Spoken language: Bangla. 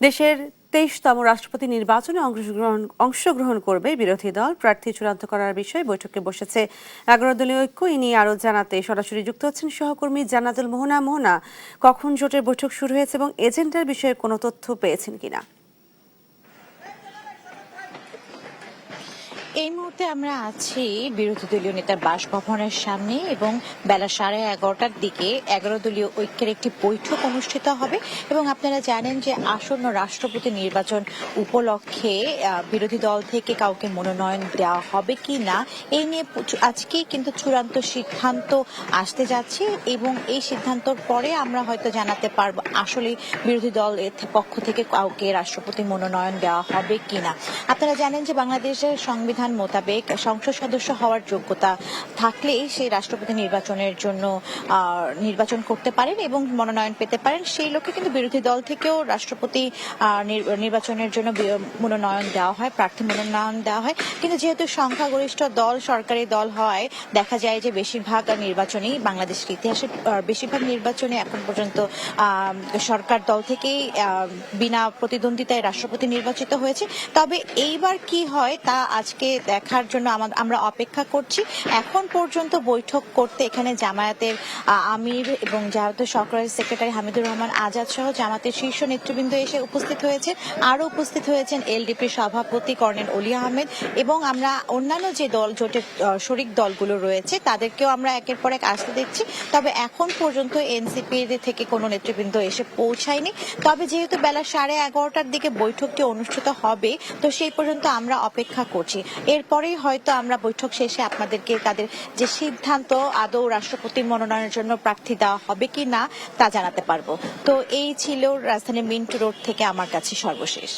দেশের 23তম রাষ্ট্রপতি নির্বাচনে অংশগ্রহণ করবে বিরোধী দল। প্রার্থী চূড়ান্ত করার বিষয়ে বৈঠকে বসেছে 11 দলীয় ঐক্য। এ নিয়ে আরও জানাতে সরাসরি যুক্ত হচ্ছেন সহকর্মী জান্নাতুল মোহনা। মোহনা, কখন জোটের বৈঠক শুরু হয়েছে এবং এজেন্ডার বিষয়ে কোনো তথ্য পেয়েছেন কিনা? এই মুহূর্তে আমরা আছি বিরোধী দলীয় নেতার বাসভবনের সামনে এবং বেলা 11:30টার দিকে 11 দলীয় ঐক্যের একটি বৈঠক অনুষ্ঠিত হবে। এবং আপনারা জানেন যে আসন্ন রাষ্ট্রপতি নির্বাচন উপলক্ষে বিরোধী দল থেকে কাউকে মনোনয়ন দেওয়া হবে কি না এই নিয়ে আজকেই কিন্তু চূড়ান্ত সিদ্ধান্ত আসতে যাচ্ছে এবং এই সিদ্ধান্তর পরে আমরা হয়তো জানাতে পারবো আসলে বিরোধী দল পক্ষ থেকে কাউকে রাষ্ট্রপতি মনোনয়ন দেওয়া হবে কিনা। আপনারা জানেন যে বাংলাদেশের সংবিধান মোতাবেক সংসদ সদস্য হওয়ার যোগ্যতা থাকলেই সেই রাষ্ট্রপতি নির্বাচনের জন্য নির্বাচন করতে পারেন এবং মনোনয়ন পেতে পারেন। সেই লক্ষ্যে কিন্তু বিরোধী দল থেকেও রাষ্ট্রপতি নির্বাচনের জন্য মনোনয়ন দেওয়া হয়, প্রার্থী মনোনয়ন দেওয়া হয়। কিন্তু যেহেতু সংখ্যাগরিষ্ঠ দল সরকারি দল হওয়ায় দেখা যায় যে বেশিরভাগ নির্বাচনেই বাংলাদেশের ইতিহাসে বেশিরভাগ নির্বাচনে এখন পর্যন্ত সরকার দল থেকেই বিনা প্রতিদ্বন্দ্বিতায় রাষ্ট্রপতি নির্বাচিত হয়েছে। তবে এইবার কি হয় তা আজকে দেখার জন্য আমরা অপেক্ষা করছি। এখন পর্যন্ত বৈঠক করতে এখানে জামায়াতের আমির এবং জামায়াতের সরকারি সেক্রেটারি হামিদুর রহমান আজাদ সহ জামাতের শীর্ষ নেতৃবৃন্দ এসে উপস্থিত হয়েছে। আরও উপস্থিত হয়েছেন এলডিপির সভাপতি কর্নেল অলি আহমেদ এবং আমরা অন্যান্য যে দল জোটের শরিক দলগুলো রয়েছে তাদেরকেও আমরা একের পর এক আসতে দেখছি। তবে এখন পর্যন্ত এনসিপি থেকে কোনো নেতৃবৃন্দ এসে পৌঁছায়নি। তবে যেহেতু বেলা 11:30টার দিকে বৈঠকটি অনুষ্ঠিত হবে তো সেই পর্যন্ত আমরা অপেক্ষা করছি। এরপরেই হয়তো আমরা বৈঠক শেষে আপনাদেরকে তাদের যে সিদ্ধান্ত আদৌ রাষ্ট্রপতি মনোনয়নের জন্য প্রার্থী দেওয়া হবে কি না তা জানাতে পারবো। তো এই ছিল রাজধানীর মিন্টু রোড থেকে আমার কাছে সর্বশেষ।